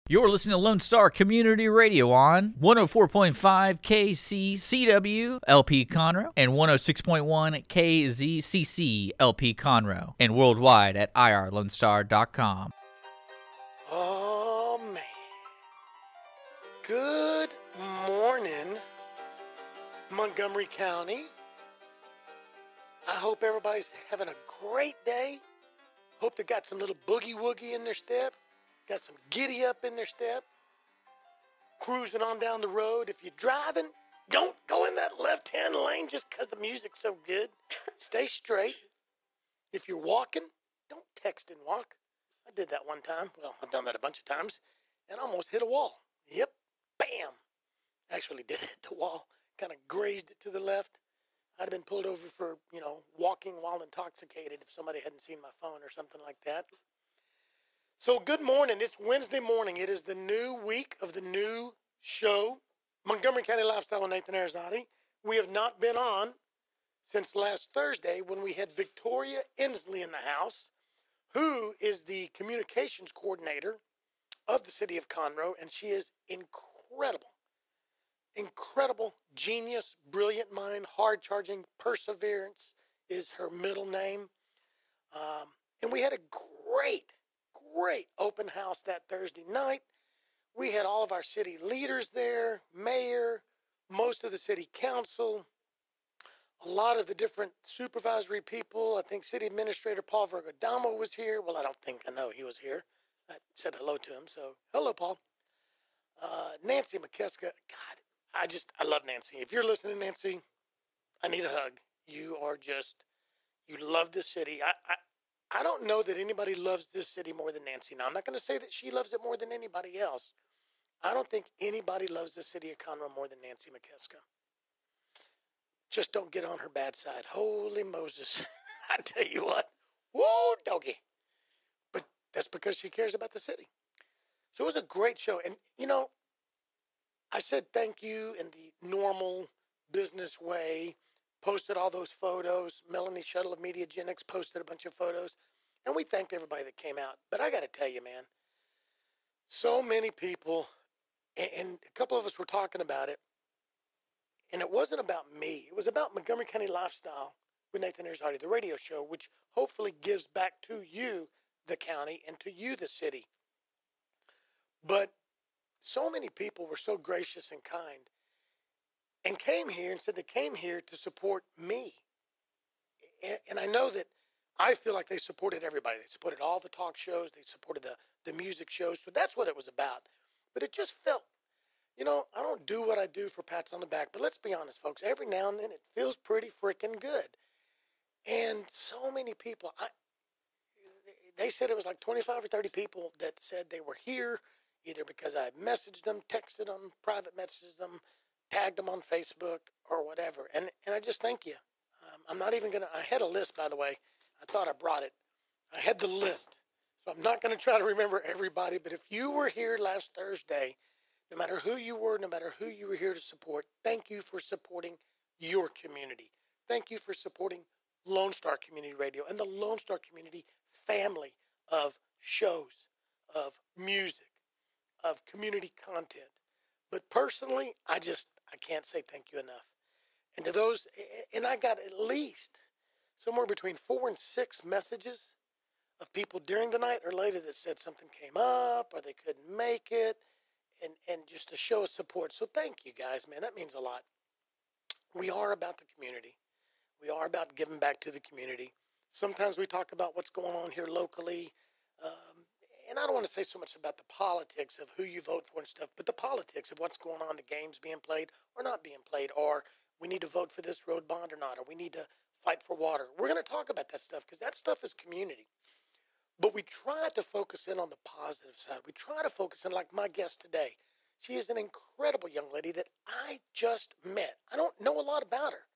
You're listening to Lone Star Community Radio on 104.5 KCCW LP Conroe and 106.1 KZCC LP Conroe and worldwide at irlonestar.com. Oh, man. Good morning, Montgomery County. I hope everybody's having a great day. Hope they got some little boogie-woogie in their step. Got some giddy-up in their step. Cruising on down the road. If you're driving, don't go in that left-hand lane just because the music's so good. Stay straight. If you're walking, don't text and walk. I did that one time. Well, I've done that a bunch of times. And almost hit a wall. Yep. Bam. Actually did hit the wall. Kind of grazed it to the left. I'd have been pulled over for, walking while intoxicated if somebody hadn't seen my phone or something like that. So good morning. It's Wednesday morning. It is the new week of the new show, Montgomery County Lifestyle with Nathan Arrazate. We have not been on since last Thursday when we had Victoria Inslee in the house, who is the communications coordinator of the city of Conroe, and she is incredible. Incredible, genius, brilliant mind, hard-charging, perseverance is her middle name. And we had a great open house that Thursday night. We had all of our city leaders there, mayor, most of the city council, a lot of the different supervisory people. I think city administrator Paul Vergodamo was here. Well, I know he was here. I said hello to him, so hello, Paul. Nancy McKeska, God, I love Nancy. If you're listening, Nancy, I need a hug. You love this city. I don't know that anybody loves this city more than Nancy. Now, I'm not going to say that she loves it more than anybody else. I don't think anybody loves the city of Conroe more than Nancy McKeska. Just don't get on her bad side. Holy Moses. I tell you what. Whoa, doggy. But that's because she cares about the city. So it was a great show. And, I said thank you in the normal business way. Posted all those photos. Melanie Shuttle of Mediagenics posted a bunch of photos. And we thanked everybody that came out. But I got to tell you, man, so many people, and a couple of us were talking about it, and it wasn't about me. It was about Montgomery County Lifestyle with Nathan Arrazate, the radio show, which hopefully gives back to you, the county, and to you, the city. But so many people were so gracious and kind and came here and said they came here to support me. And I know that I feel like they supported everybody. They supported all the talk shows. They supported the music shows. So that's what it was about. But it just felt, I don't do what I do for pats on the back. But let's be honest, folks. Every now and then it feels pretty freaking good. And so many people, they said it was like 25 or 30 people that said they were here either because I messaged them, texted them, private messaged them, tagged them on Facebook or whatever. And I just thank you. I'm not even going to, I had a list, by the way. I thought I brought it. I had the list. So I'm not going to try to remember everybody, but if you were here last Thursday, no matter who you were, no matter who you were here to support, thank you for supporting your community. Thank you for supporting Lone Star Community Radio and the Lone Star Community family of shows, of music, of community content. But personally, I can't say thank you enough. And to those, and I got at least somewhere between 4 and 6 messages of people during the night or later that said something came up or they couldn't make it, and just to show support. So thank you guys, man. That means a lot. We are about the community. We are about giving back to the community. Sometimes we talk about what's going on here locally. And I don't want to say so much about the politics of who you vote for and stuff, but the politics of what's going on, the games being played or not being played, or we need to vote for this road bond or not, or we need to fight for water. We're going to talk about that stuff because that stuff is community. But we try to focus in on the positive side. We try to focus in, like my guest today. She is an incredible young lady that I just met. I don't know a lot about her.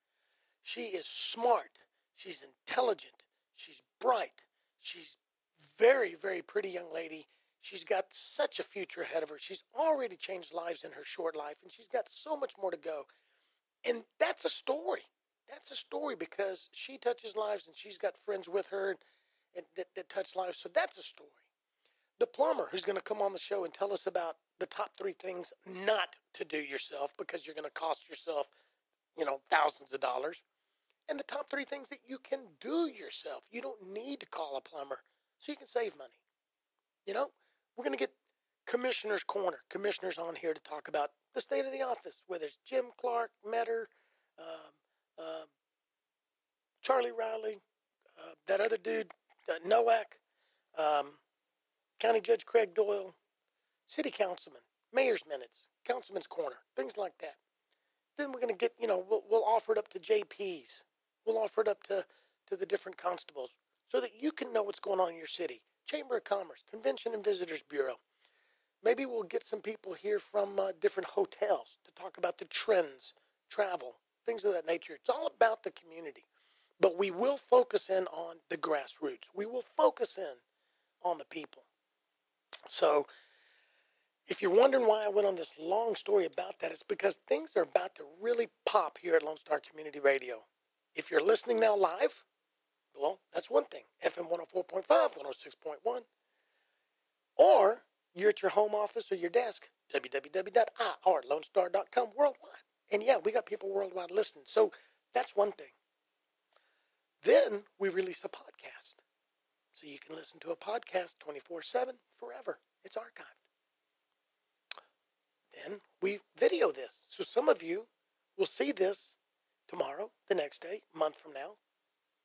She is smart. She's intelligent. She's bright. She's very, very pretty young lady. She's got such a future ahead of her. She's already changed lives in her short life, and she's got so much more to go. And that's a story. That's a story because she touches lives, and she's got friends with her and that touch lives. So that's a story. the plumber who's going to come on the show and tell us about the top 3 things not to do yourself because you're going to cost yourself, thousands of dollars. And the top 3 things that you can do yourself. You don't need to call a plumber so you can save money. We're going to get Commissioner's Corner. Commissioner's on here to talk about the state of the office, whether it's Jim Clark, Metter, Charlie Riley, that other dude, Nowak, County Judge Craig Doyle, City Councilman, Mayor's Minutes, Councilman's Corner, things like that. Then we're going to get, we'll offer it up to JPs. We'll offer it up to the different constables so that you can know what's going on in your city. Chamber of Commerce, Convention and Visitors Bureau. Maybe we'll get some people here from different hotels to talk about the trends, travel, things of that nature. It's all about the community. But we will focus in on the grassroots. We will focus in on the people. So if you're wondering why I went on this long story about that, it's because things are about to really pop here at Lone Star Community Radio. If you're listening now live, well, that's one thing. FM 104.5, 106.1. Or you're at your home office or your desk, www.irlonestar.com worldwide. And yeah, we got people worldwide listening. So that's one thing. Then we release a podcast. So you can listen to a podcast 24/7 forever. It's archived. Then we video this. So some of you will see this tomorrow, the next day, a month from now,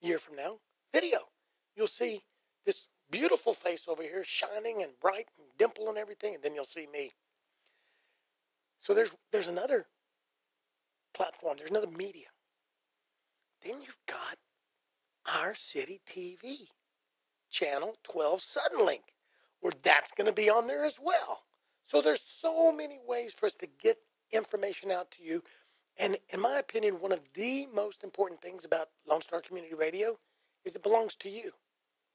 year from now, video. You'll see this beautiful face over here, shining and bright and dimple and everything, and then you'll see me. So there's another platform. There's another media. Then you've got our city TV, channel 12 Suddenlink, where that's going to be on there as well. So there's so many ways for us to get information out to you. And in my opinion, one of the most important things about Lone Star Community Radio is it belongs to you.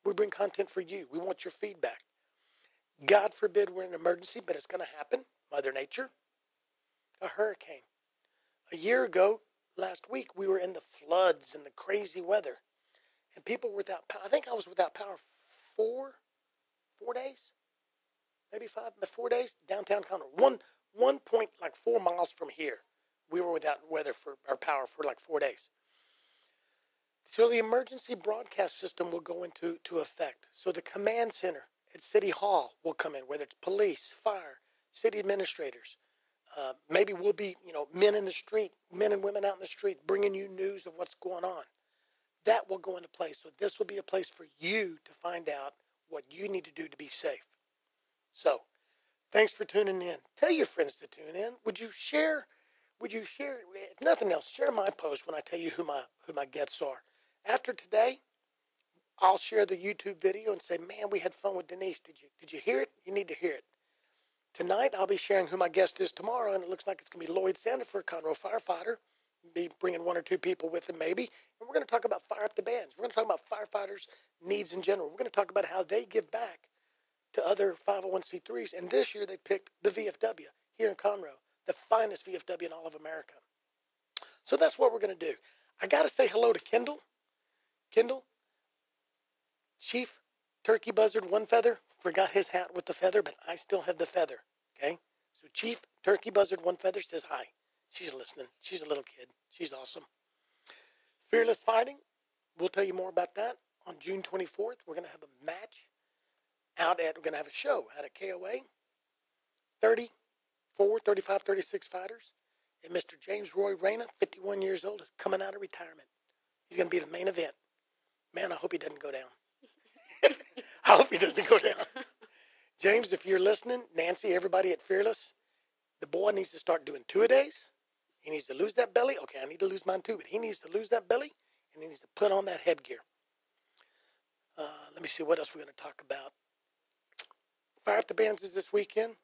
We bring content for you. We want your feedback. God forbid we're in an emergency, but it's going to happen. Mother Nature. A hurricane. A year ago, last week, we were in the floods and the crazy weather. And people were without power. I think I was without power 4 days. Maybe 4 days. Downtown Conroe. 1.4 miles from here. We were without power for like 4 days. So the emergency broadcast system will go into effect. So the command center at City Hall will come in, whether it's police, fire, city administrators. Maybe we'll be, men in the street, men and women out in the street, bringing you news of what's going on. That will go into place. So this will be a place for you to find out what you need to do to be safe. So thanks for tuning in. Tell your friends to tune in. Would you share, if nothing else, share my post when I tell you who my guests are. After today, I'll share the YouTube video and say, man, we had fun with Dennise. Did you hear it? You need to hear it. Tonight, I'll be sharing who my guest is tomorrow, and it looks like it's going to be Lloyd Sandifer, Conroe firefighter. Be bringing 1 or 2 people with him, maybe. And we're going to talk about Fire Up the Bands. We're going to talk about firefighters' needs in general. We're going to talk about how they give back to other 501c3s. And this year, they picked the VFW here in Conroe, the finest VFW in all of America. So that's what we're going to do. I got to say hello to Kendall. Kendall, Chief Turkey Buzzard One Feather, forgot his hat with the feather, but I still have the feather, okay? So Chief Turkey Buzzard One Feather says hi. She's listening. She's a little kid. She's awesome. Fearless Fighting, we'll tell you more about that. On June 24th, we're going to have a match we're going to have a show out at KOA. 34, 35, 36 fighters. And Mr. James Roy Reyna, 51 years old, is coming out of retirement. He's going to be the main event. Man, I hope he doesn't go down. I hope he doesn't go down. James, if you're listening, Nancy, everybody at Fearless, the boy needs to start doing 2-a-days. He needs to lose that belly. Okay, I need to lose mine too, but he needs to lose that belly, and he needs to put on that headgear. Let me see what else we're going to talk about. Fire Up the Bands is this weekend.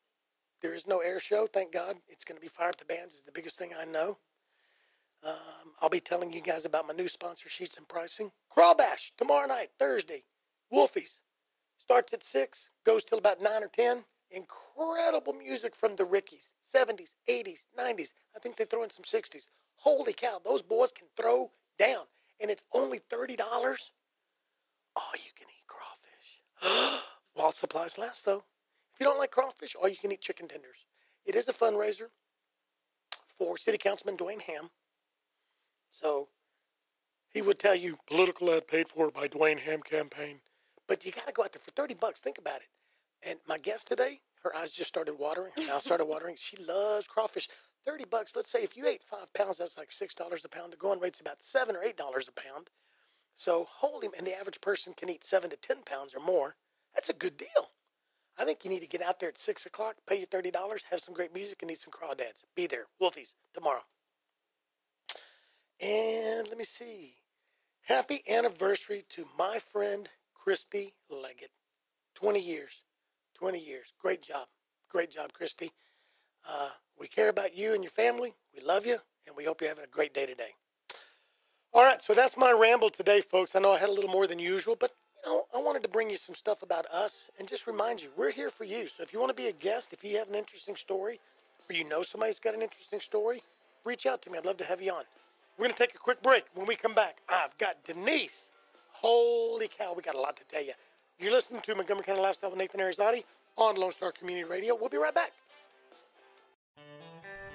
There is no air show, thank God. It's going to be Fire Up the Bands. It's the biggest thing I know. I'll be telling you guys about my new sponsor sheets and pricing. Crawl Bash tomorrow night, Thursday. Wolfies. Starts at 6, goes till about 9 or 10. Incredible music from the Rickies. 70s, 80s, 90s. I think they throw in some 60s. Holy cow, those boys can throw down. And it's only $30. Oh, you can eat crawfish. While supplies last, though. If you don't like crawfish, all you can eat chicken tenders. It is a fundraiser for City Councilman Dwayne Ham. So he would tell you, political ad paid for by Dwayne Ham campaign. But you got to go out there for $30. Think about it. And my guest today, her eyes just started watering. Her mouth started watering. She loves crawfish. $30. Let's say if you ate 5 pounds, that's like $6 a pound. The going rate's about $7 or $8 a pound. So and the average person can eat 7 to 10 pounds or more. That's a good deal. I think you need to get out there at 6 o'clock, pay your $30, have some great music, and eat some crawdads. Be there, Wolfies, tomorrow. And let me see. Happy anniversary to my friend Christy Leggett. 20 years. 20 years. Great job. Great job, Christy. We care about you and your family. We love you, and we hope you're having a great day today. All right, so that's my ramble today, folks. I know I had a little more than usual, but I wanted to bring you some stuff about us and just remind you, we're here for you. So if you want to be a guest, if you have an interesting story, or you know somebody's got an interesting story, reach out to me. I'd love to have you on. We're going to take a quick break. When we come back, I've got Dennise. Holy cow, we got a lot to tell you. You're listening to Montgomery County Lifestyle with Nathan Arrazate on Lone Star Community Radio. We'll be right back.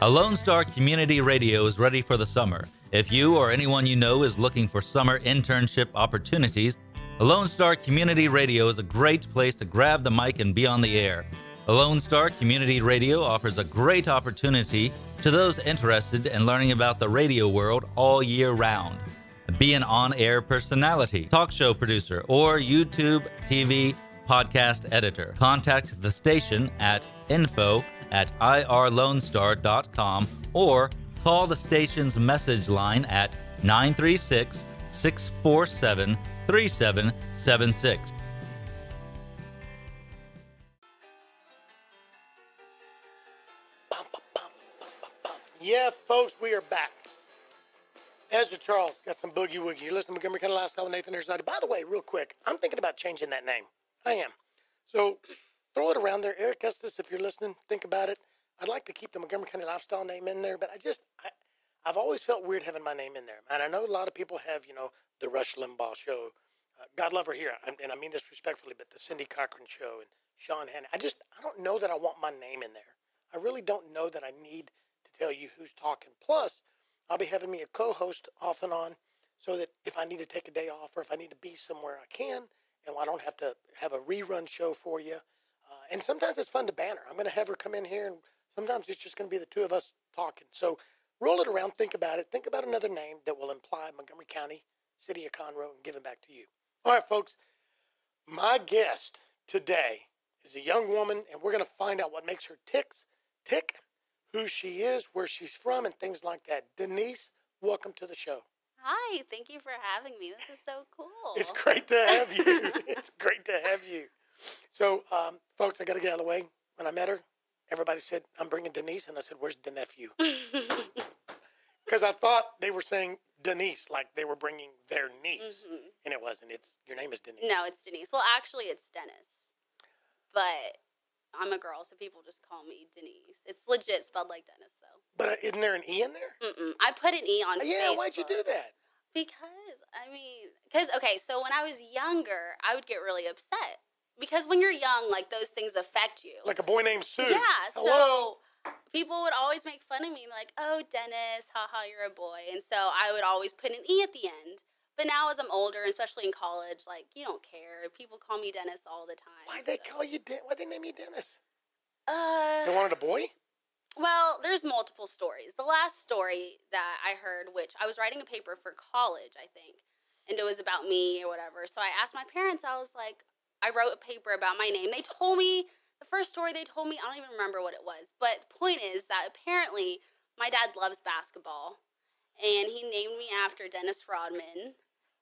A Lone Star Community Radio is ready for the summer. If you or anyone you know is looking for summer internship opportunities, a Lone Star Community Radio is a great place to grab the mic and be on the air. A Lone Star Community Radio offers a great opportunity to those interested in learning about the radio world all year round. Be an on-air personality, talk show producer, or YouTube, TV, podcast editor. Contact the station at info@irlonestar.com or call the station's message line at 936-647-3776. Yeah, folks, we are back. Ezra Charles got some boogie woogie. You're listening to Montgomery County Lifestyle with Nathan Arrazate. By the way, real quick, I'm thinking about changing that name. I am. So throw it around there. Eric Custis, if you're listening, think about it. I'd like to keep the Montgomery County Lifestyle name in there, but I've always felt weird having my name in there. And I know a lot of people have, the Rush Limbaugh show. God love her here. And I mean this respectfully, but the Cindy Cochran show and Sean Hannity. I don't know that I want my name in there. I really don't know that I need to tell you who's talking. Plus, I'll be having me a co-host off and on so that if I need to take a day off or if I need to be somewhere, I can. And I don't have to have a rerun show for you. And sometimes it's fun to banter. I'm going to have her come in here, and sometimes it's just going to be the two of us talking. So roll it around. Think about it. Think about another name that will imply Montgomery County, City of Conroe, and give it back to you. All right, folks. My guest today is a young woman, and we're going to find out what makes her tick, who she is, where she's from, and things like that. Dennise, welcome to the show. Hi, thank you for having me. This is so cool. It's great to have you. It's great to have you. So, folks, I got to get out of the way. When I met her, everybody said, I'm bringing Dennise, and I said, where's the nephew? Because I thought they were saying Dennise, like they were bringing their niece, and it wasn't. Your name is Dennise. No, it's Dennise. Well, actually, it's Dennise, but I'm a girl, so people just call me Dennise. It's legit spelled like Dennis, though. But isn't there an E in there? I put an E on Facebook. Yeah, why'd you do that? Because, okay, so when I was younger, I would get really upset. Because when you're young, like, those things affect you. Like a boy named Sue. Yeah, Hello? so people would always make fun of me, like, oh, Dennis, haha, you're a boy. And so I would always put an E at the end. But now as I'm older, especially in college, like, you don't care. People call me Dennis all the time. Why'd they name you Dennis? They wanted a boy? Well, there's multiple stories. The last story that I heard, which I was writing a paper for college, I think, and it was about me or whatever. So I asked my parents, I was like, I wrote a paper about my name. They told me, the first story they told me, I don't even remember what it was. But the point is that apparently my dad loves basketball, and he named me after Dennis Rodman.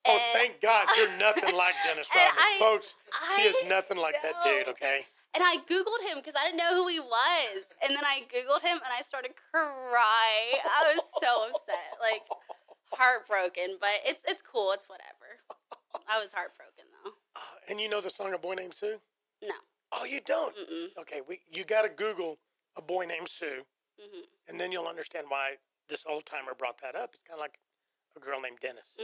Oh, thank God you're nothing like Dennis Rodman. Folks, she is nothing like that dude, okay? And I Googled him because I didn't know who he was. And then I Googled him, and I started crying. I was so upset, like, heartbroken. But it's cool. It's whatever. I was heartbroken, though. And you know the song A Boy Named Sue? No. Oh, you don't? Okay, you got to Google A Boy Named Sue, and then you'll understand why this old-timer brought that up. It's kind of like a girl named Dennis.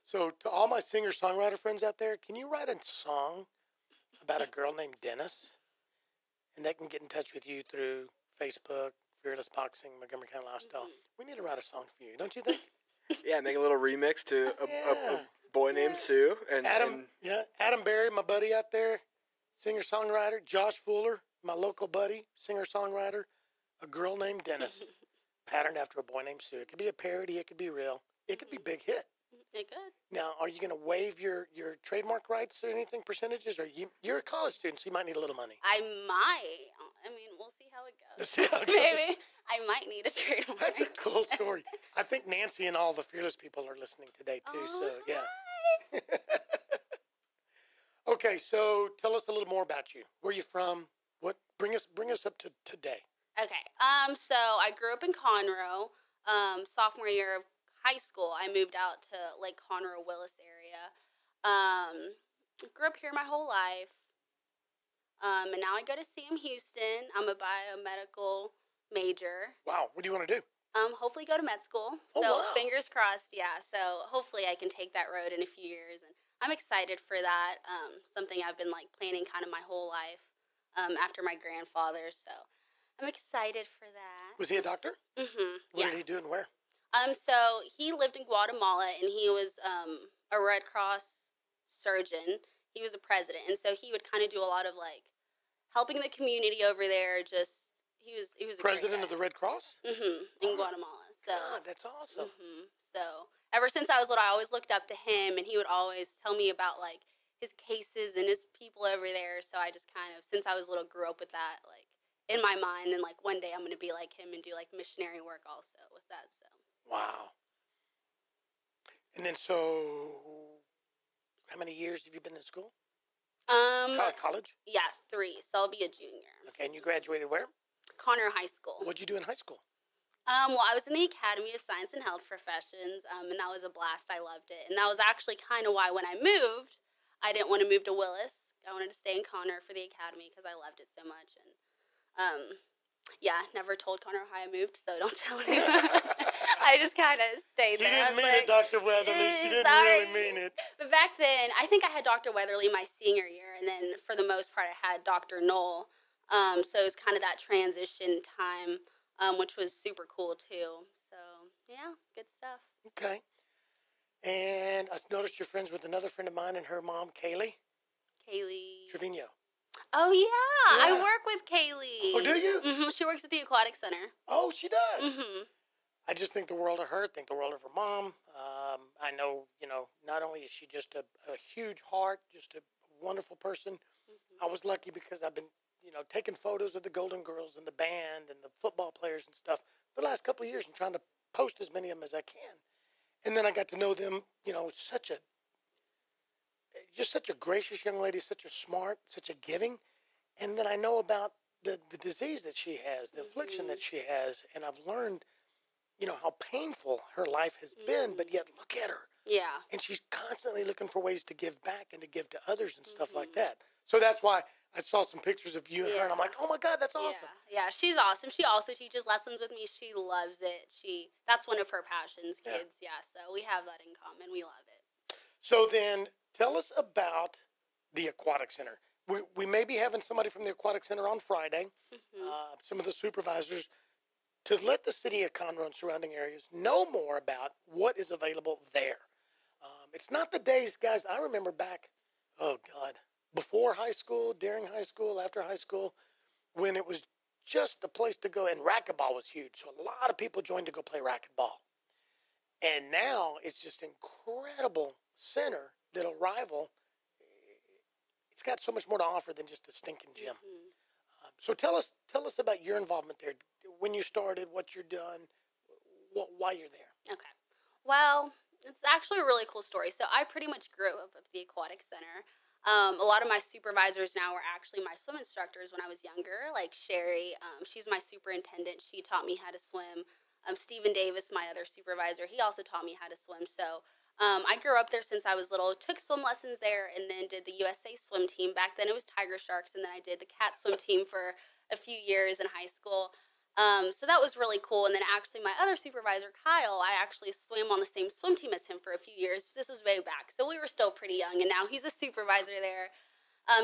So to all my singer-songwriter friends out there, can you write a song about a girl named Dennise, and they can get in touch with you through Facebook, Fearless Boxing, Montgomery County Lifestyle. We need to write a song for you, don't you think? Yeah, make a little remix to a boy named Sue. And Adam Berry, my buddy out there, singer-songwriter. Josh Fuller, my local buddy, singer-songwriter. A girl named Dennise, patterned after a boy named Sue. It could be a parody. It could be real. It could be big hit. It could. Now, are you going to waive your trademark rights or anything, percentages? Or you're a college student, so you might need a little money. I might. I mean, we'll see how it goes. Let's see how it goes. Maybe. I might need a trademark. That's a cool story. I think Nancy and all the Fearless people are listening today, too. So, yeah. Okay, so tell us a little more about you. Where are you from? What bring us up to today. Okay. So I grew up in Conroe. Sophomore year of high school, I moved out to Lake Conroe, Willis area. Grew up here my whole life. And now I go to Sam Houston. I'm a biomedical major. Wow. What do you want to do? Hopefully go to med school. Oh, so wow. Fingers crossed. Yeah. So hopefully I can take that road in a few years. And I'm excited for that. Something I've been planning kind of my whole life after my grandfather. So I'm excited for that. Was he a doctor? Mm-hmm. What did he do and where? So he lived in Guatemala, and he was a Red Cross surgeon. He was a president, and so he would kind of do a lot of helping the community over there. He was a President of the Red Cross? In Guatemala. So God, that's awesome. So ever since I was little, I always looked up to him, and he would always tell me about his cases and his people over there. So I just kind of, since I was little, grew up with that in my mind, and one day I'm going to be like him and do missionary work also with that. So. Wow. And then so, how many years have you been in school? College? Yeah, 3. So I'll be a junior. Okay, and you graduated where? Conroe High School. What'd you do in high school? Well, I was in the Academy of Science and Health Professions, and that was a blast. I loved it. And that was actually kind of why when I moved, I didn't want to move to Willis. I wanted to stay in Conroe for the Academy because I loved it so much. And, never told Conroe how I moved, so don't tell anyone. I just kind of stayed there. She didn't mean it, Dr. Weatherly. She didn't really mean it. But back then, I think I had Dr. Weatherly my senior year, and then for the most part, I had Dr. Knoll. So it was kind of that transition time, which was super cool, too. So, yeah, good stuff. Okay. And I noticed you're friends with another friend of mine and her mom, Kaylee Trevino. Oh, yeah. I work with Kaylee. Oh, do you? Mm-hmm. She works at the Aquatic Center. Oh, she does? Mm-hmm. I just think the world of her, think the world of her mom. I know, not only is she just a huge heart, just a wonderful person. Mm-hmm. I was lucky because I've been, taking photos of the Golden Girls and the band and the football players and stuff for the last couple of years and trying to post as many of them as I can. And then I got to know them, such a gracious young lady, such a smart, such a giving. And then I know about the disease that she has, the affliction that she has. And I've learned, how painful her life has been, but yet look at her. Yeah. And she's constantly looking for ways to give back and to give to others and stuff like that. So that's why I saw some pictures of you and her, and I'm like, oh, my God, that's awesome. Yeah, she's awesome. She also teaches lessons with me. She loves it. That's one of her passions, kids. Yeah, so we have that in common. We love it. So then tell us about the Aquatic Center. We may be having somebody from the Aquatic Center on Friday, some of the supervisors, to let the city of Conroe and surrounding areas know more about what is available there. It's not the days, guys, I remember back, before high school, during high school, after high school, when it was just a place to go, and racquetball was huge. So a lot of people joined to go play racquetball. And now it's just an incredible center that'll rival. It's got so much more to offer than just a stinking gym. So tell us about your involvement there, when you started, what you're done, why you're there. Okay. Well, it's actually a really cool story. So I pretty much grew up at the Aquatic Center. A lot of my supervisors now were actually my swim instructors when I was younger, like Sherry. She's my superintendent. She taught me how to swim. Stephen Davis, my other supervisor, he also taught me how to swim. So I grew up there since I was little, took swim lessons there, and then did the USA swim team. Back then it was Tiger Sharks, and then I did the cat swim team for a few years in high school. So that was really cool. And then actually my other supervisor, Kyle, I actually swam on the same swim team as him for a few years. This was way back. So we were still pretty young, and now he's a supervisor there.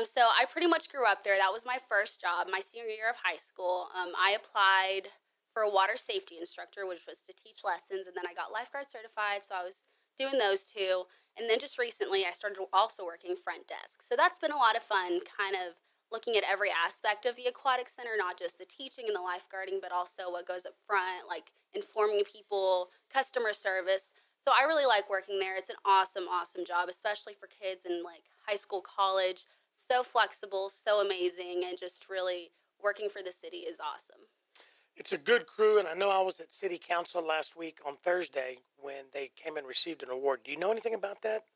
So I pretty much grew up there. That was my first job, my senior year of high school. I applied for a water safety instructor, which was to teach lessons, and then I got lifeguard certified, so I was doing those two. And then just recently, I started also working front desk. So that's been a lot of fun, kind of looking at every aspect of the aquatic center, not just the teaching and the lifeguarding, but also what goes up front, like informing people, customer service. So I really like working there. It's an awesome, awesome job, especially for kids in like high school, college. So flexible, so amazing, and just really working for the city is awesome. It's a good crew, and I know I was at City Council last week on Thursday when they came and received an award. Do you know anything about that?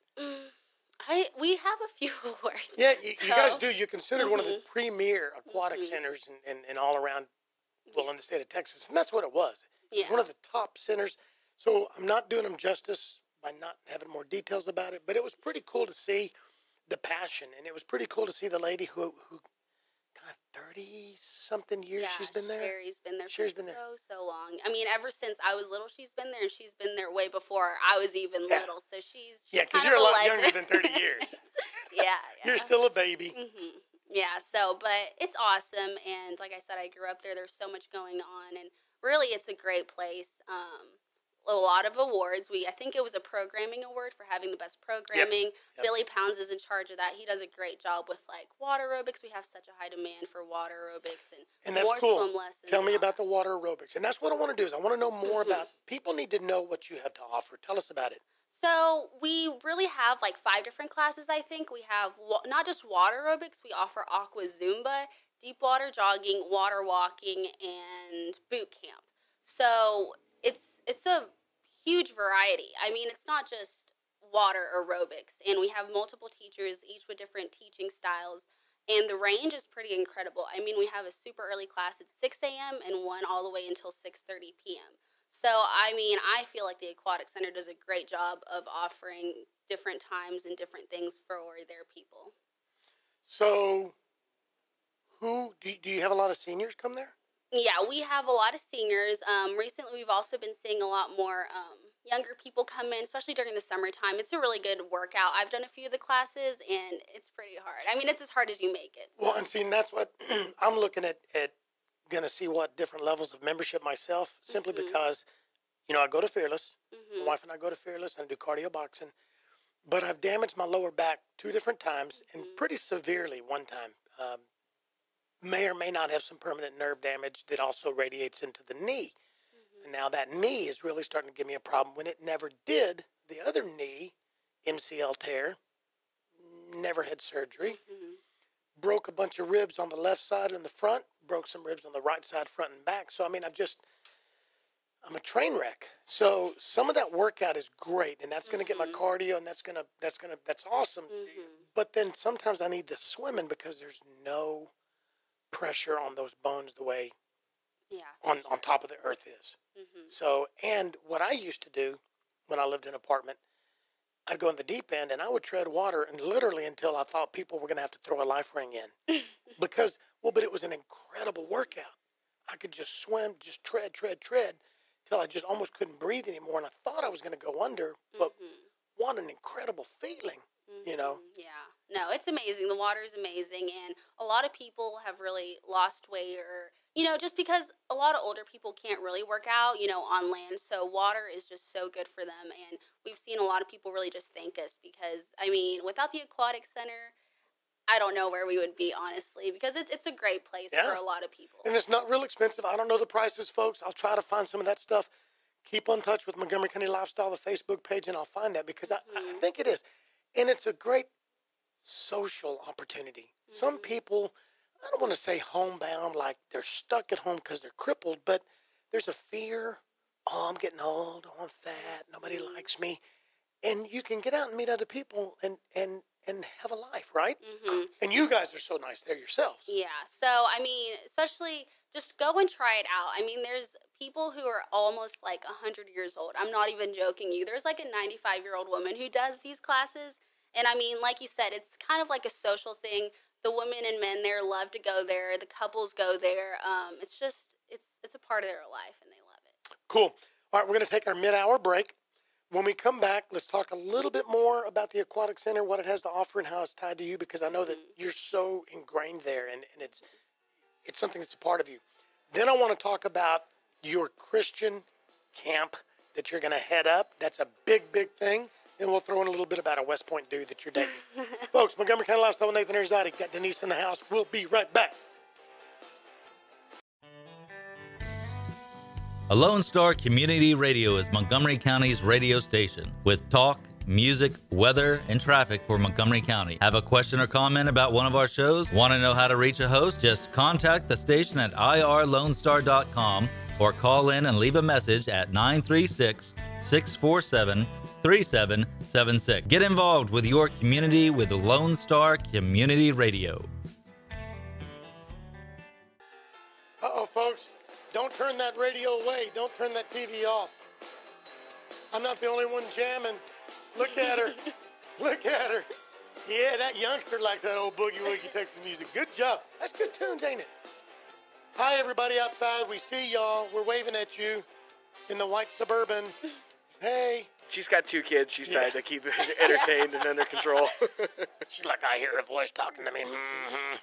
We have a few awards. Yeah, you guys do. You're considered one of the premier aquatic centers in all around, well, in the state of Texas, and that's what it was. It was one of the top centers. So I'm not doing them justice by not having more details about it, but it was pretty cool to see the passion, and it was pretty cool to see the lady who God, 30-something years she's been there. Sherry's been there so long. I mean, ever since I was little, she's been there, and she's been there way before I was even little. So she's because you're a lot younger than 30 years. Yeah. You're still a baby. Yeah. So, but it's awesome, and like I said, I grew up there. There's so much going on, and really, it's a great place. A lot of awards. I think it was a programming award for having the best programming. Yep. Billy Pounds is in charge of that. He does a great job with like water aerobics. We have such a high demand for water aerobics and that's more cool. swim lessons. Tell me about the water aerobics. And that's what I want to do is I want to know more about, people need to know what you have to offer. Tell us about it. So we really have like 5 different classes, I think. We have not just water aerobics. We offer aqua Zumba, deep water jogging, water walking, and boot camp. So it's a huge variety. I mean, it's not just water aerobics, and we have multiple teachers, each with different teaching styles, and the range is pretty incredible. I mean, we have a super early class at 6 a.m. and one all the way until 6:30 p.m. So, I mean, I feel like the Aquatic Center does a great job of offering different times and different things for their people. So, do you have a lot of seniors come there? Yeah, we have a lot of seniors. Recently, we've also been seeing a lot more younger people come in, especially during the summertime. It's a really good workout. I've done a few of the classes, and it's pretty hard. I mean, it's as hard as you make it. So. Well, and see, that's what I'm looking at going to see what different levels of membership myself, simply because, I go to Fearless. My wife and I go to Fearless and do cardio boxing. But I've damaged my lower back 2 different times, and pretty severely one time. May or may not have some permanent nerve damage that also radiates into the knee. And now that knee is really starting to give me a problem when it never did. The other knee, MCL tear, never had surgery. Broke a bunch of ribs on the left side and the front, broke some ribs on the right side, front and back. So, I mean, I'm a train wreck. So some of that workout is great, and that's going to get my cardio, and that's awesome. But then sometimes I need the swimming because there's no pressure on those bones the way on top of the earth is. So, and what I used to do when I lived in an apartment, I'd go in the deep end and I would tread water, and literally until I thought people were going to have to throw a life ring in because, but it was an incredible workout. I could just swim, just tread till I just almost couldn't breathe anymore. And I thought I was going to go under, but what an incredible feeling, Yeah. No, it's amazing. The water is amazing. And a lot of people have really lost weight or, just because a lot of older people can't really work out, on land. So water is just so good for them. And we've seen a lot of people really just thank us because, I mean, without the Aquatic Center, I don't know where we would be, honestly, because it's a great place for a lot of people. And it's not real expensive. I don't know the prices, folks. I'll try to find some of that stuff. Keep in touch with Montgomery County Lifestyle, the Facebook page, and I'll find that because I think it is. And it's a great social opportunity. Some people, I don't want to say homebound, like they're stuck at home because they're crippled, but there's a fear, I'm getting old, I'm fat, nobody likes me. And you can get out and meet other people and have a life, right? And you guys are so nice there yourselves. Yeah, so, I mean, especially just go and try it out. I mean, there's people who are almost like 100 years old. I'm not even joking you. There's like a 95-year-old woman who does these classes. And I mean, like you said, it's kind of like a social thing. The women and men there love to go there. The couples go there. It's just, it's a part of their life, and they love it. Cool. All right, we're going to take our mid-hour break. When we come back, let's talk a little bit more about the Aquatic Center, what it has to offer, and how it's tied to you, because I know that you're so ingrained there, and it's something that's a part of you. Then I want to talk about your Christian camp that you're going to head up. That's a big, big thing. Then we'll throw in a little bit about a West Point dude that you're dating. Folks, Montgomery County Lifestyle with Nathan Arrazate. Got Dennise in the house. We'll be right back. A Lone Star Community Radio is Montgomery County's radio station with talk, music, weather, and traffic for Montgomery County. Have a question or comment about one of our shows? Want to know how to reach a host? Just contact the station at irlonestar.com or call in and leave a message at 936-647-3776. Get involved with your community with Lone Star Community Radio. Uh-oh, folks. Don't turn that radio away. Don't turn that TV off. I'm not the only one jamming. Look at her. Look at her. Yeah, that youngster likes that old boogie-woogie Texas music. Good job. That's good tunes, ain't it? Hi, everybody outside. We see y'all. We're waving at you in the white Suburban. Hey. She's got 2 kids. She's trying to keep entertained and under control. She's like, I hear a voice talking to me. Mm-hmm.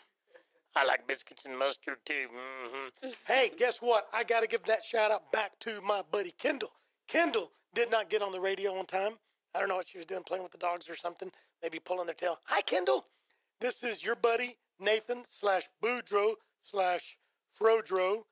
I like biscuits and mustard, too. Mm-hmm. Hey, guess what? I got to give that shout-out back to my buddy Kendall. Kendall did not get on the radio on time. I don't know what she was doing, playing with the dogs or something, maybe pulling their tail. Hi, Kendall. This is your buddy Nathan /Boudreaux/Frodro/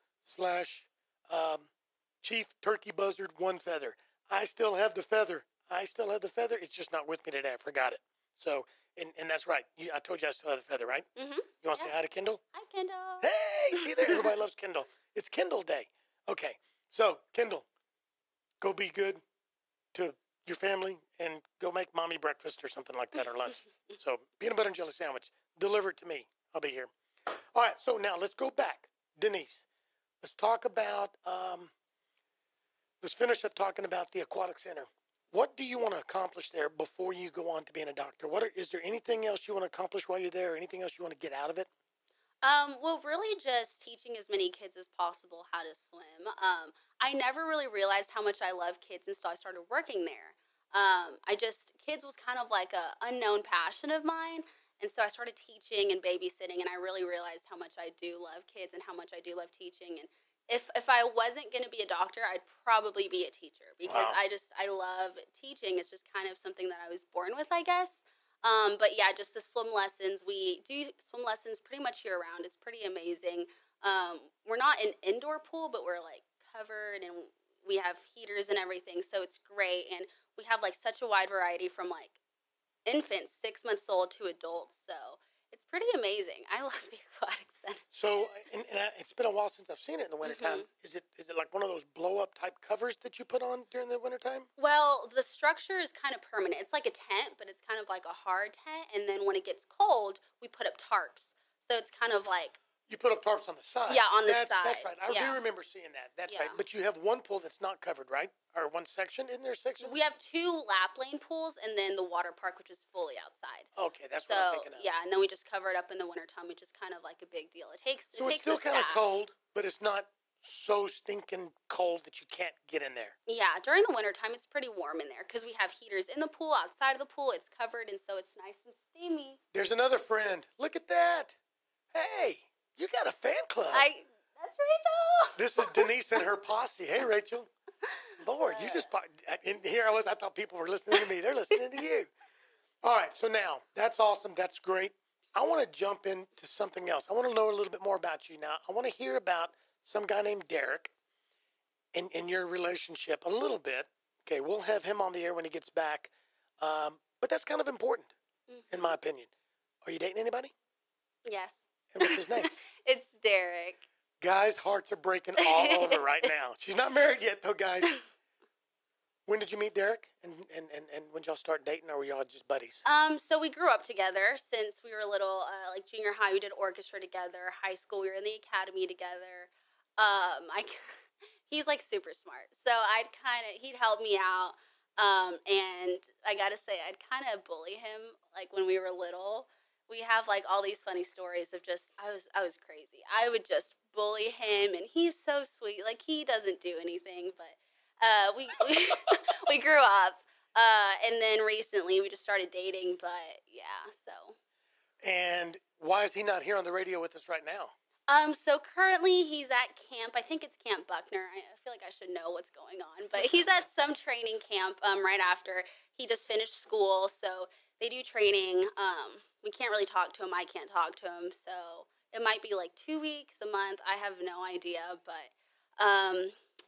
Chief Turkey Buzzard One Feather. I still have the feather. It's just not with me today. I forgot it. So, and that's right. I told you I still have the feather, right? Mm-hmm. You want to say hi to Kendall? Hi, Kendall. Hey, see there? Everybody loves Kendall. It's Kendall Day. Okay, so Kendall, go be good to your family and go make mommy breakfast or something like that or lunch. So peanut butter and jelly sandwich. Deliver it to me. I'll be here. All right, so now let's go back. Dennise, let's talk about, let's finish up talking about the Aquatic Center. What do you want to accomplish there before you go on to being a doctor? Is there anything else you want to accomplish while you're there or anything else you want to get out of it? Well, really just teaching as many kids as possible how to swim. I never really realized how much I love kids until I started working there. Kids was kind of like a unknown passion of mine. And so I started teaching and babysitting, and I really realized how much I do love kids and how much I do love teaching. And if I wasn't going to be a doctor, I'd probably be a teacher because I love teaching. It's just kind of something that I was born with, I guess. But yeah, just the swim lessons. We do swim lessons pretty much year round. It's pretty amazing. We're not an indoor pool, but we're like covered and we have heaters and everything. So it's great. And we have like such a wide variety from like infants, 6 months old to adults. So it's pretty amazing. I love the Aquatic Center. So, and it's been a while since I've seen it in the wintertime. Mm-hmm. Is it like one of those blow-up type covers that you put on during the wintertime? Well, the structure is kind of permanent. It's like a tent, but it's kind of like a hard tent. And then when it gets cold, we put up tarps. So it's kind of like... You put up tarps on the side. Yeah, on the side. That's right. I do remember seeing that. That's right. But you have one pool that's not covered, right? Or one section? Isn't there a section? We have 2 lap lane pools and then the water park, which is fully outside. Okay, that's what I'm thinking of. Yeah, and then we just cover it up in the wintertime, which is kind of like a big deal. It takes it's still kind of cold, but it's not so stinking cold that you can't get in there. Yeah, during the wintertime, it's pretty warm in there because we have heaters in the pool, outside of the pool. It's covered, and so it's nice and steamy. There's another friend. Look at that. Hey. You got a fan club. That's Rachel. This is Dennise and her posse. Hey, Rachel. Lord, you just... And here I was. I thought people were listening to me. They're listening to you. All right, so now, that's awesome. That's great. I want to jump into something else. I want to know a little bit more about you now. I want to hear about some guy named Derek and your relationship a little bit. Okay, we'll have him on the air when he gets back. But that's kind of important, in my opinion. Are you dating anybody? Yes. And what's his name? It's Derek. Guys' hearts are breaking all over right now. She's not married yet, though, guys. When did you meet Derek? And when did y'all start dating, or were y'all just buddies? So we grew up together since we were little. Like junior high, we did orchestra together. High school, we were in the academy together. He's like super smart. So he'd help me out. And I gotta say, I'd kind of bully him like when we were little. We have like all these funny stories of just I was crazy. I would just bully him, and he's so sweet. Like he doesn't do anything, but we grew up, and then recently we just started dating. But yeah, so. And why is he not here on the radio with us right now? So currently he's at camp. I think it's Camp Buckner. I feel like I should know what's going on, but he's at some training camp. Right after he just finished school, so they do training. We can't really talk to him. I can't talk to him, so it might be like 2 weeks, a month. I have no idea, but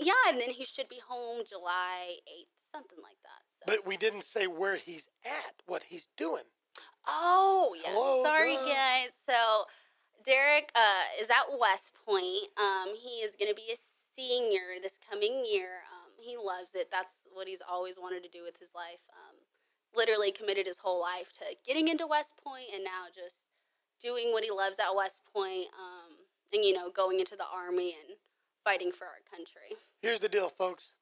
yeah. And then he should be home July 8th, something like that. So. But we didn't say where he's at, what he's doing. Oh yeah. Hello, sorry duh. guys. So. Derek is at West Point. He is going to be a senior this coming year. He loves it. That's what he's always wanted to do with his life. Literally committed his whole life to getting into West Point and now just doing what he loves at West Point, and, you know, going into the Army and fighting for our country. Here's the deal, folks.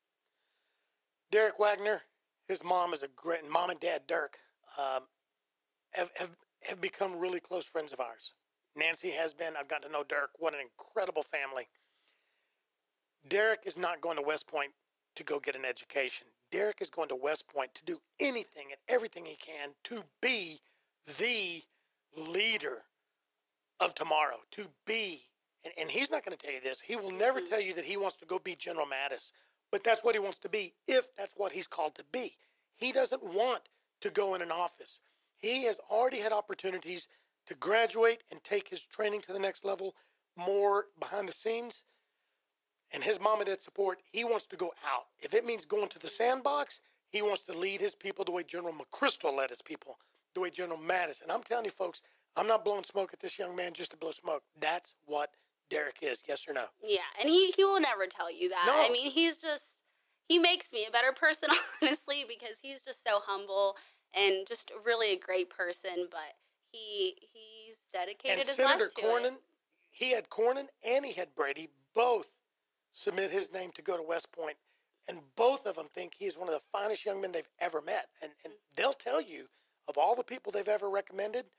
Derek Wagner, his mom is a great, mom and dad, Dirk, have become really close friends of ours. Nancy has been. I've gotten to know Derek. What an incredible family. Derek is not going to West Point to go get an education. Derek is going to West Point to do anything and everything he can to be the leader of tomorrow, to be, and he's not going to tell you this. He will never tell you that he wants to go be General Mattis, but that's what he wants to be if that's what he's called to be. He doesn't want to go in an office. He has already had opportunities to graduate and take his training to the next level, more behind the scenes. And his mom and dad support, he wants to go out. If it means going to the sandbox, he wants to lead his people the way General McChrystal led his people, the way General Mattis. And I'm telling you, folks, I'm not blowing smoke at this young man just to blow smoke. That's what Derek is, yes or no? Yeah, and he will never tell you that. No. I mean, he makes me a better person, honestly, because he's just so humble and just really a great person, but he's dedicated and his Senator life to Cornyn, it. he had Cornyn and he had Brady both submit his name to go to West Point, and both of them think he's one of the finest young men they've ever met. And they'll tell you, of all the people they've ever recommended,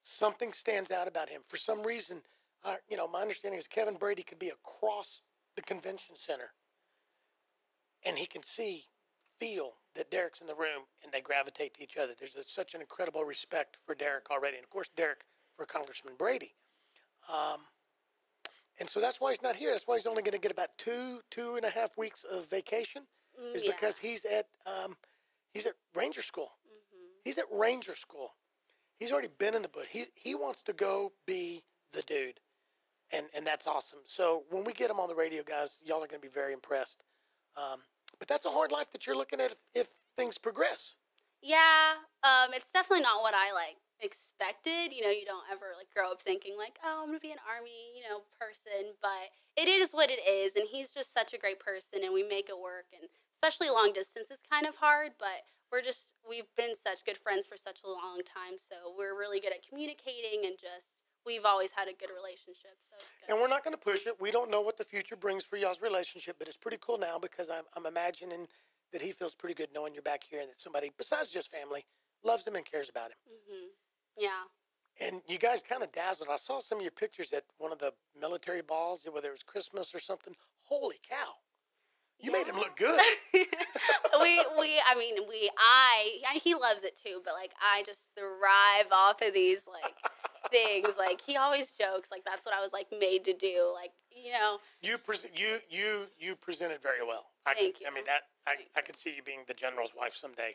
something stands out about him. For some reason, my understanding is Kevin Brady could be across the convention center, and he can feel that Derek's in the room, and they gravitate to each other. There's such an incredible respect for Derek already, and of course Derek for Congressman Brady. And so that's why he's not here. That's why he's only going to get about 2.5 weeks of vacation, because he's at Ranger School. Mm-hmm. He's at Ranger School. He's already been in the bush. He wants to go be the dude, and that's awesome. So when we get him on the radio, guys, y'all are going to be very impressed. But that's a hard life that you're looking at if things progress. Yeah, it's definitely not what I expected. You know, you don't ever grow up thinking oh, I'm gonna be an Army, person. But it is what it is, and he's just such a great person, and we make it work. And especially long distance is kind of hard, but we've been such good friends for such a long time, so we're really good at communicating and we've always had a good relationship. So it's good. And we're not going to push it. We don't know what the future brings for y'all's relationship, but it's pretty cool now because I'm imagining that he feels pretty good knowing you're back here and that somebody, besides just family, loves him and cares about him. Mm-hmm. Yeah. And you guys kind of dazzled. I saw some of your pictures at one of the military balls, whether it was Christmas or something. Holy cow. You made him look good. He loves it too, but I just thrive off of these things. He always jokes that's what I was made to do. You presented very well. Thank you. I mean I could see you being the general's wife someday,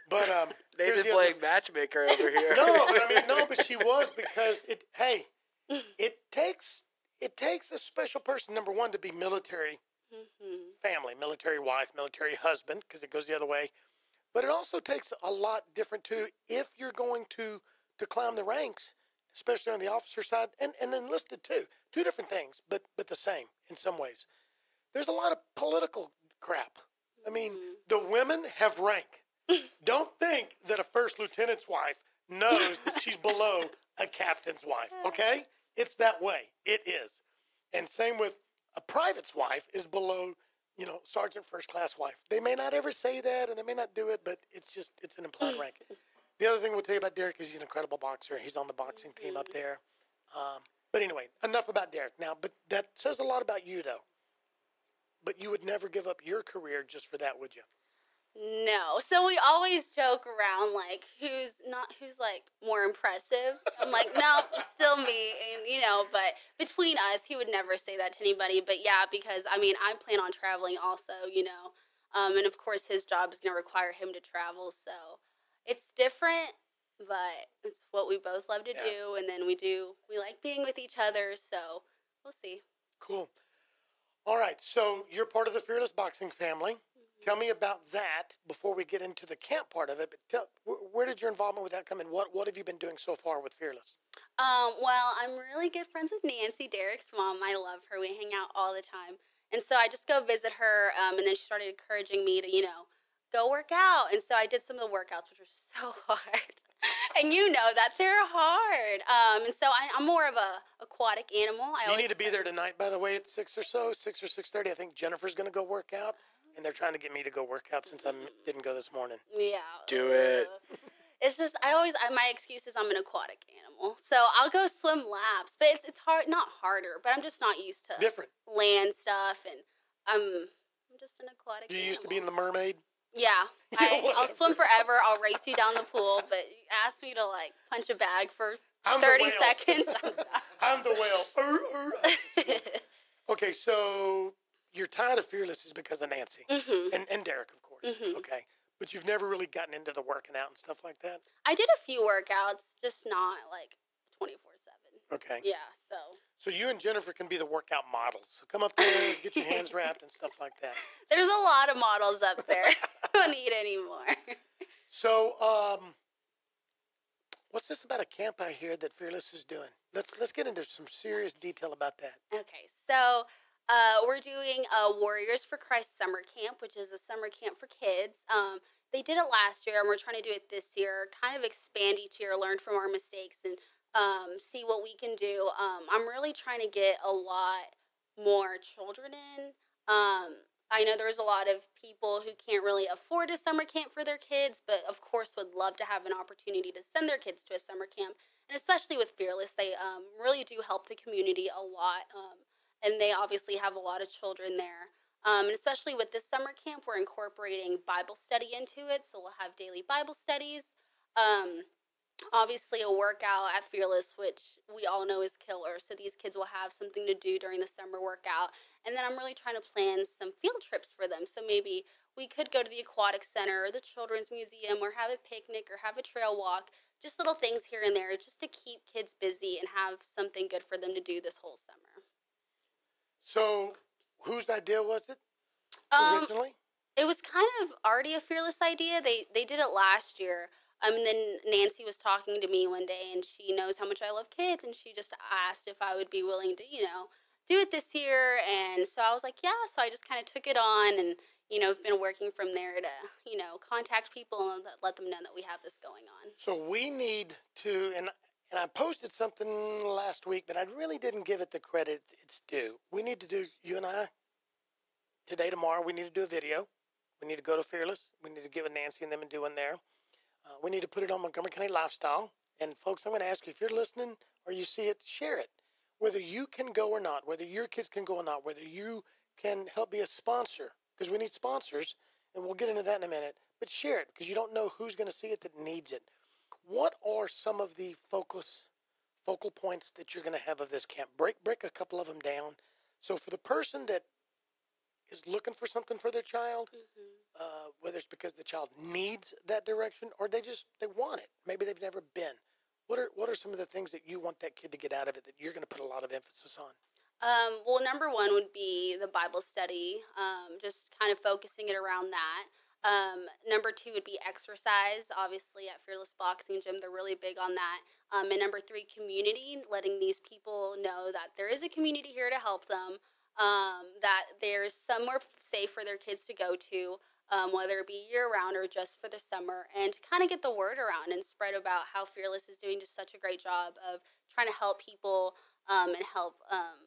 But Nathan playing matchmaker over here. But she was, because it takes a special person, number one, to be military family, military wife, military husband, because it goes the other way. But it also takes a lot different too if you're going to climb the ranks, especially on the officer side, and enlisted too. Two different things, but the same in some ways. There's a lot of political crap. I mean, the women have rank. Don't think that a first lieutenant's wife knows that she's below a captain's wife, okay? It's that way. It is. And same with a private's wife is below, sergeant first class wife. They may not ever say that, and they may not do it, but it's an implied rank. The other thing we'll tell you about Derek is he's an incredible boxer. He's on the boxing team up there. But anyway, enough about Derek now. But that says a lot about you, though. but you would never give up your career just for that, would you? No. So we always joke around, like, who's like more impressive. I'm like, no, it's still me. And, you know, but between us, he would never say that to anybody. But yeah, because I mean, I plan on traveling also, you know, and of course his job is going to require him to travel. So it's different, but it's what we both love to do. And then we like being with each other. So we'll see. Cool. All right. So you're part of the Fearless Boxing family. Tell me about that before we get into the camp part of it. But where did your involvement with that come in? What have you been doing so far with Fearless? Well, I'm really good friends with Nancy, Derek's mom. I love her. We hang out all the time. And so I just go visit her, and then she started encouraging me to, you know, go work out. And so I did some of the workouts, which were so hard. And you know that they're hard. And so I'm more of a aquatic animal. You need to be there tonight, by the way, at 6 or 6:30. I think Jennifer's going to go work out. And they're trying to get me to go work out since I didn't go this morning. Yeah. Do it. It's just, my excuse is I'm an aquatic animal. So I'll go swim laps. But it's hard, not harder, but I'm just not used to different land stuff. And I'm just an aquatic animal. You used to be in the mermaid? Yeah. I'll swim forever. I'll race you down the pool. But you ask me to, like, punch a bag for 30 seconds. I'm the whale. Okay, so your tie to Fearless is because of Nancy and Derek, of course. Okay, but you've never really gotten into the working out and stuff like that? I did a few workouts, just not like 24/7. Okay. Yeah, so you and Jennifer can be the workout models. So come up there, get your hands wrapped and stuff like that. There's a lot of models up there. I don't need any more. So, what's this about a camp I hear that Fearless is doing? Let's get into some serious detail about that. Okay, so we're doing Warriors for Christ summer camp, which is a summer camp for kids. They did it last year, and we're trying to do it this year, kind of expand each year, learn from our mistakes, and see what we can do. I'm really trying to get a lot more children in. I know there's a lot of people who can't really afford a summer camp for their kids, but of course would love to have an opportunity to send their kids to a summer camp. And especially with Fearless, they really do help the community a lot. And they obviously have a lot of children there. And especially with this summer camp, we're incorporating Bible study into it. So we'll have daily Bible studies. Obviously a workout at Fearless, which we all know is killer. So these kids will have something to do during the summer workout. And then I'm really trying to plan some field trips for them. So maybe we could go to the Aquatic Center or the Children's Museum or have a picnic or have a trail walk. Just little things here and there just to keep kids busy and have something good for them to do this whole summer. So whose idea was it originally? It was kind of already a Fearless idea. They did it last year. And then Nancy was talking to me one day, and she knows how much I love kids, and she just asked if I would be willing to, you know, do it this year. And so I was like, yeah. So I just kind of took it on and, you know, have been working from there to, you know, contact people and let them know that we have this going on. So we need to, and I posted something last week, but I really didn't give it the credit it's due. We need to do, you and I, today, tomorrow, we need to do a video. We need to go to Fearless. We need to give it Nancy and them and do one there. We need to put it on Montgomery County Lifestyle. And folks, I'm going to ask you, if you're listening or you see it, share it. Whether you can go or not, whether your kids can go or not, whether you can help be a sponsor, because we need sponsors, and we'll get into that in a minute. But share it, because you don't know who's going to see it that needs it. What are some of the focal points that you're going to have of this camp? Break a couple of them down. So for the person that is looking for something for their child, whether it's because the child needs that direction or they want it. Maybe they've never been. What are some of the things that you want that kid to get out of it that you're going to put a lot of emphasis on? Well, number one would be the Bible study, just kind of focusing it around that. Number two would be exercise. Obviously, at Fearless Boxing Gym, they're really big on that. And number three, community, letting these people know that there is a community here to help them, that there's somewhere safe for their kids to go to, whether it be year-round or just for the summer, and to kind of get the word around and spread about how Fearless is doing just such a great job of trying to help people and help,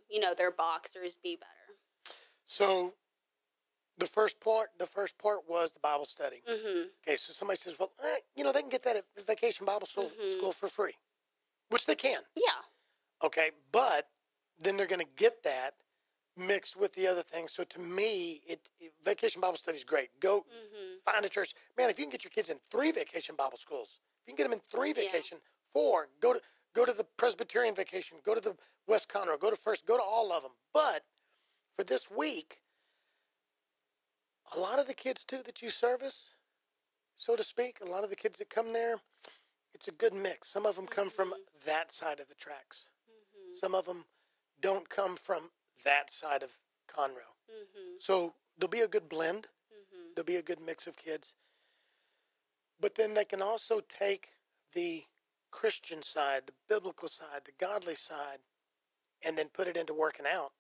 you know, their boxers be better. So the first part was the Bible study. Okay, so somebody says, well, you know, they can get that at Vacation Bible School for free, which they can. Yeah. Okay, but then they're going to get that mixed with the other things. So to me, Vacation Bible Study is great. Go find a church. Man, if you can get your kids in 3 vacation Bible schools, if you can get them in 3 vacation, 4, go to the Presbyterian vacation, go to the West Conroe, go to First, go to all of them. But for this week, a lot of the kids too that you service, so to speak, a lot of the kids that come there, it's a good mix. Some of them come from that side of the tracks. Some of them don't come from that side of Conroe. So there'll be a good blend. There'll be a good mix of kids. But then they can also take the Christian side, the biblical side, the godly side, and then put it into working out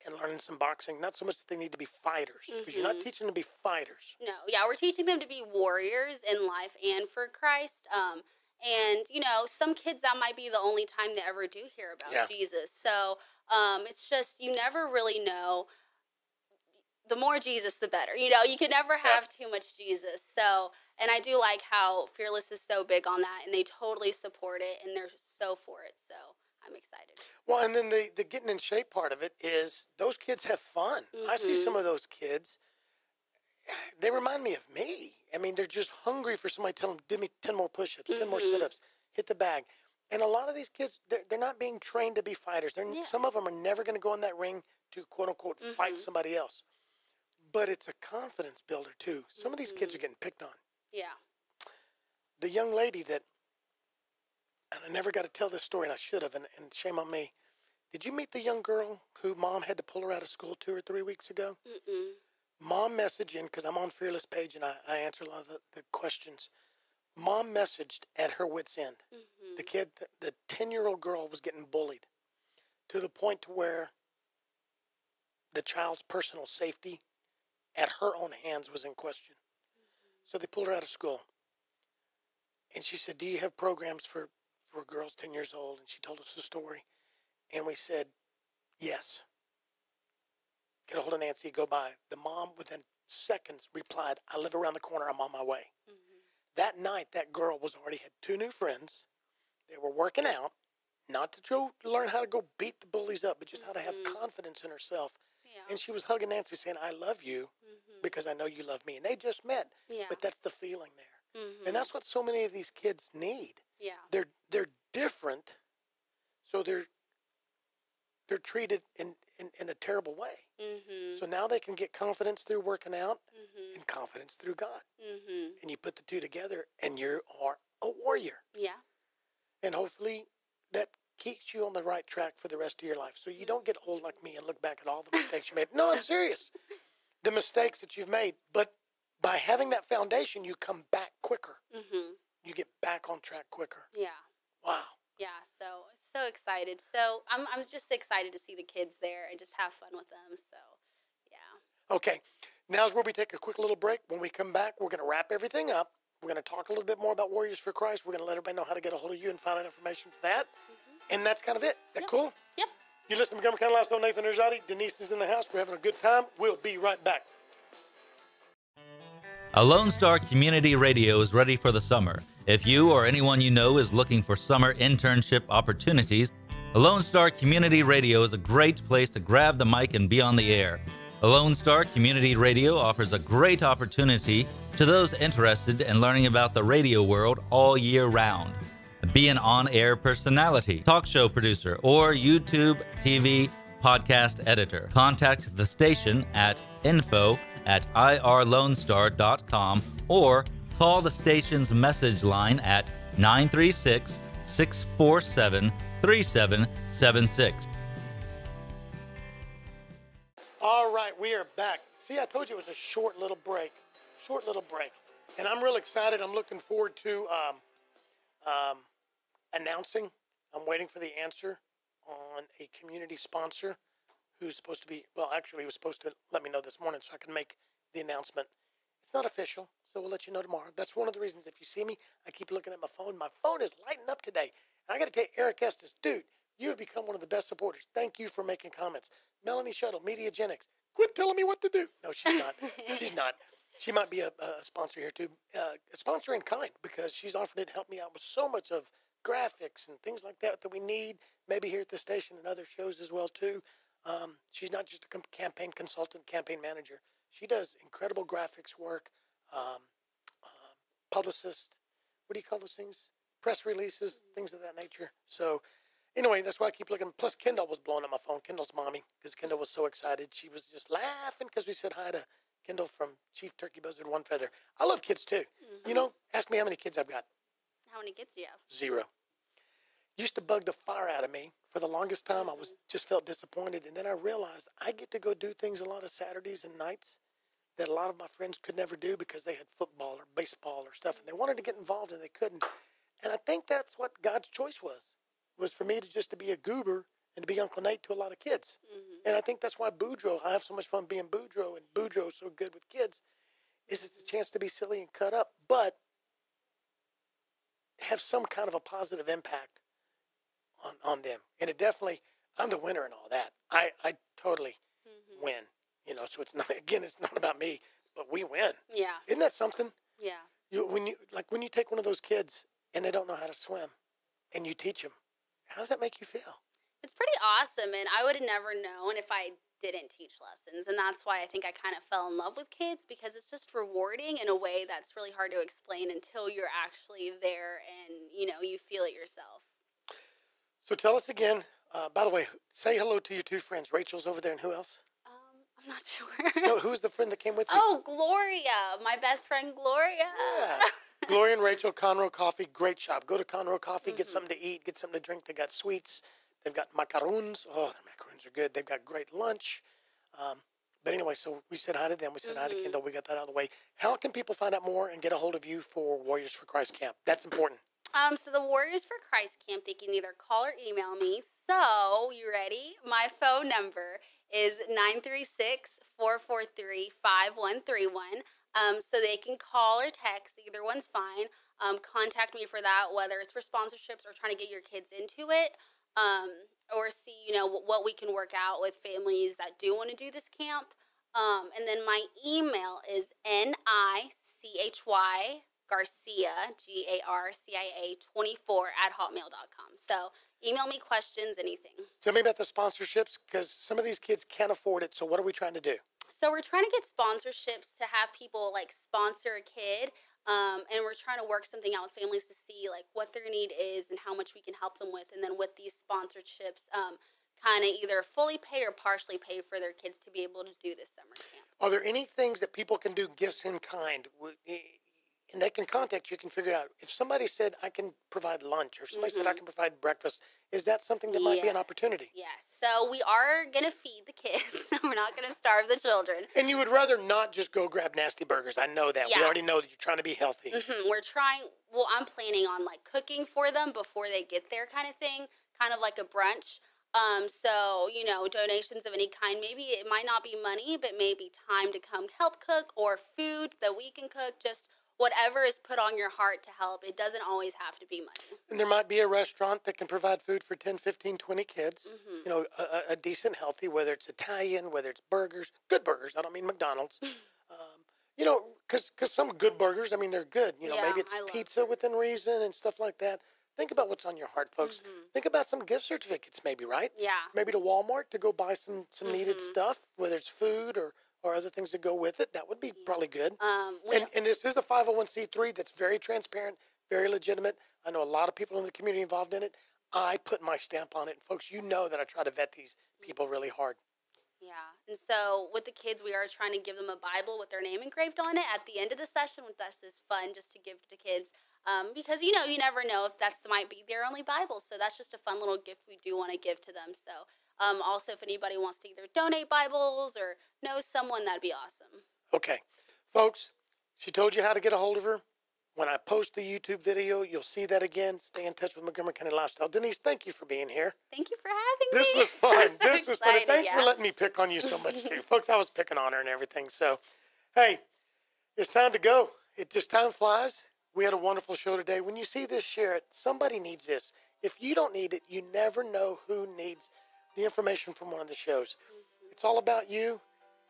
and learning some boxing. Not so much that they need to be fighters, because you're not teaching them to be fighters. No, yeah, we're teaching them to be warriors in life and for Christ. And, you know, some kids, that might be the only time they ever do hear about Jesus. So it's just, you never really know. The more Jesus, the better. You know, you can never have too much Jesus. So, and I do like how Fearless is so big on that, and they totally support it, and they're so for it. So I'm excited. Well, and then the getting in shape part of it is those kids have fun. I see some of those kids. They remind me of me. I mean, they're just hungry for somebody to tell them, do me 10 more push-ups, 10 more sit-ups, hit the bag. And a lot of these kids, they're not being trained to be fighters. Some of them are never going to go in that ring to, quote-unquote, fight somebody else. But it's a confidence builder, too. Some of these kids are getting picked on. Yeah. The young lady that, and I never got to tell this story, and I should have, and shame on me. Did you meet the young girl who mom had to pull her out of school 2 or 3 weeks ago? Mom messaged in, because I'm on Fearless page, and I answer a lot of the questions. Mom messaged at her wit's end. The kid, the 10-year-old girl was getting bullied to the point to where the child's personal safety at her own hands was in question. So they pulled her out of school. And she said, do you have programs for girls 10 years old? And she told us the story. And we said, yes. Get a hold of Nancy, go by. The mom, within seconds, replied, I live around the corner, I'm on my way. That night, that girl already had 2 new friends. They were working out, not to learn how to go beat the bullies up, but just how to have confidence in herself. And she was hugging Nancy, saying, I love you because I know you love me. And they just met. But that's the feeling there. And that's what so many of these kids need. They're different, so they're treated in a terrible way. So now they can get confidence through working out and confidence through God. And you put the 2 together, and you are a warrior. And hopefully that keeps you on the right track for the rest of your life. So you don't get old like me and look back at all the mistakes you made. No, I'm serious. The mistakes that you've made. But by having that foundation, you come back quicker. You get back on track quicker. Wow. Yeah, so excited. So I'm just excited to see the kids there and just have fun with them. So, yeah. Okay, now's where we take a quick little break. When we come back, we're going to wrap everything up. We're going to talk a little bit more about Warriors for Christ. We're going to let everybody know how to get a hold of you and find out information for that. And that's kind of it. That cool? Yep. You listen to Montgomery County Lifestyle. Nathan Arrazate. Dennise is in the house. We're having a good time. We'll be right back. A Lone Star Community Radio is ready for the summer. If you or anyone you know is looking for summer internship opportunities, a Lone Star Community Radio is a great place to grab the mic and be on the air. A Lone Star Community Radio offers a great opportunity to those interested in learning about the radio world all year round. Be an on-air personality, talk show producer, or YouTube, TV, podcast editor. Contact the station at info@irlonestar.com or call the station's message line at 936-647-3776. All right, we are back. See, I told you it was a short little break. And I'm real excited. I'm looking forward to announcing. I'm waiting for the answer on a community sponsor who's supposed to be, well, actually, he was supposed to let me know this morning so I can make the announcement. It's not official, so we'll let you know tomorrow. That's one of the reasons if you see me, I keep looking at my phone. My phone is lighting up today. And I got to tell you, Eric Estes, dude, you have become one of the best supporters. Thank you for making comments. Melanie Shuttle, Mediagenics, quit telling me what to do. No, she's not. She's not. She might be a sponsor here, too. A sponsor in kind, because she's offered to help me out with so much of graphics and things like that we need, maybe here at the station and other shows as well, too. She's not just a campaign consultant, campaign manager. She does incredible graphics work, publicist. What do you call those things? Press releases, things of that nature. So anyway, that's why I keep looking. Plus, Kendall was blowing up my phone. Kendall's mommy, because Kendall was so excited. She was just laughing because we said hi to Kendall from Chief Turkey Buzzard One Feather. I love kids too. You know, ask me how many kids I've got. How many kids do you have? 0. Used to bug the fire out of me. For the longest time, I just felt disappointed. And then I realized I get to go do things a lot of Saturdays and nights that a lot of my friends could never do because they had football or baseball or stuff. And they wanted to get involved and they couldn't. And I think that's what God's choice was for me to be a goober and to be Uncle Nate to a lot of kids. And I think that's why Boudreaux, I have so much fun being Boudreaux, and Boudreaux's so good with kids, is it's a chance to be silly and cut up, but have some kind of a positive impact on them. And it definitely, I'm the winner in all that. I totally win, you know, so it's not about me, but we win. Yeah. Isn't that something? Yeah. When you take one of those kids and they don't know how to swim and you teach them, how does that make you feel? It's pretty awesome, and I would have never known if I didn't teach lessons, and that's why I think I kind of fell in love with kids, because it's just rewarding in a way that's really hard to explain until you're actually there and, you know, you feel it yourself. So tell us again, by the way, say hello to your 2 friends. Rachel's over there, and who else? I'm not sure. No, who's the friend that came with you? Oh, Gloria, my best friend Gloria. Yeah. Gloria and Rachel, Conroe Coffee, great shop. Go to Conroe Coffee, get something to eat, get something to drink. They got sweets. They've got macaroons. Oh, the macaroons are good. They've got great lunch. But anyway, so we said hi to them. We said hi to Kendall. We got that out of the way. How can people find out more and get a hold of you for Warriors for Christ Camp? That's important. So the Warriors for Christ Camp, they can either call or email me. So, you ready? My phone number is 936-443-5131. So they can call or text. Either one's fine. Contact me for that, whether it's for sponsorships or trying to get your kids into it. Or see, you know, what we can work out with families that do want to do this camp. And then my email is NICHY Garcia, GARCIA 24@hotmail.com. So email me questions, anything. Tell me about the sponsorships, because some of these kids can't afford it. So what are we trying to do? So we're trying to get sponsorships to have people like sponsor a kid. And we're trying to work something out with families to see like what their need is and how much we can help them with. And then with these sponsorships, kind of either fully pay or partially pay for their kids to be able to do this summer camp. Are there any things that people can do, gifts in kind, and they can contact you, can figure out if somebody said I can provide lunch or somebody said I can provide breakfast, is that something that might be an opportunity? Yes. So we are going to feed the kids. We're not going to starve the children. And you would rather not just go grab nasty burgers. I know that. Yeah. We already know that you're trying to be healthy. We're trying, I'm planning on like cooking for them before they get there kind of thing, kind of like a brunch. So, you know, donations of any kind, maybe it might not be money, but maybe time to come help cook, or food that we can cook, just whatever is put on your heart to help. It doesn't always have to be money. And there might be a restaurant that can provide food for 10, 15, 20 kids, you know, a decent, healthy, whether it's Italian, whether it's burgers, good burgers. I don't mean McDonald's. You know, because some good burgers, I mean, they're good. You know, maybe it's pizza within reason and stuff like that. Think about what's on your heart, folks. Think about some gift certificates maybe, right? Yeah. Maybe to Walmart to go buy some needed stuff, whether it's food or other things that go with it. That would be probably good. And this is a 501c3 that's very transparent, very legitimate. I know a lot of people in the community involved in it. I put my stamp on it. And folks, you know that I try to vet these people really hard. Yeah. And so with the kids, we are trying to give them a Bible with their name engraved on it at the end of the session, which is fun just to give to kids. Because, you know, you never know if might be their only Bible. So that's just a fun little gift we do want to give to them. So also, if anybody wants to either donate Bibles or know someone, that'd be awesome. Okay. Folks, she told you how to get a hold of her. When I post the YouTube video, you'll see that again. Stay in touch with Montgomery County Lifestyle. Dennise, thank you for being here. Thank you for having me. This was fun. This was fun. Thanks for letting me pick on you so much, too. Folks, I was picking on her and everything. So, hey, it's time to go. Time flies. We had a wonderful show today. When you see this, share it. Somebody needs this. If you don't need it, you never know who needs the information from one of the shows. It's all about you.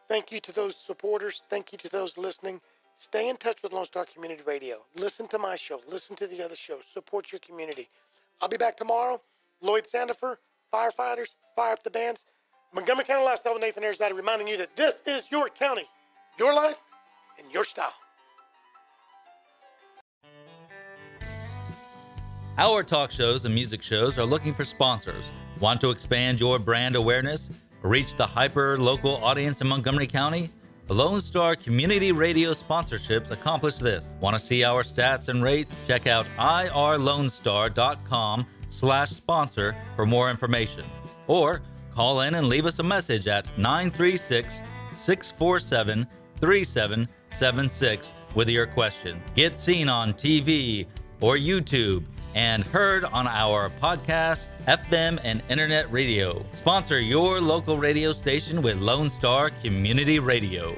Thank you to those supporters. Thank you to those listening. Stay in touch with Lone Star Community Radio. Listen to my show. Listen to the other shows. Support your community. I'll be back tomorrow. Lloyd Sandifer, firefighters, fire up the bands. Montgomery County Lifestyle with Nathan Arrazate, reminding you that this is your county, your life, and your style. Our talk shows and music shows are looking for sponsors. Want to expand your brand awareness? Reach the hyper-local audience in Montgomery County? Lone Star Community Radio sponsorships accomplish this. Want to see our stats and rates? Check out irlonestar.com/sponsor for more information. Or call in and leave us a message at 936-647-3776 with your question. Get seen on TV or YouTube and heard on our podcast, FM, and internet radio. Sponsor your local radio station with Lone Star Community Radio.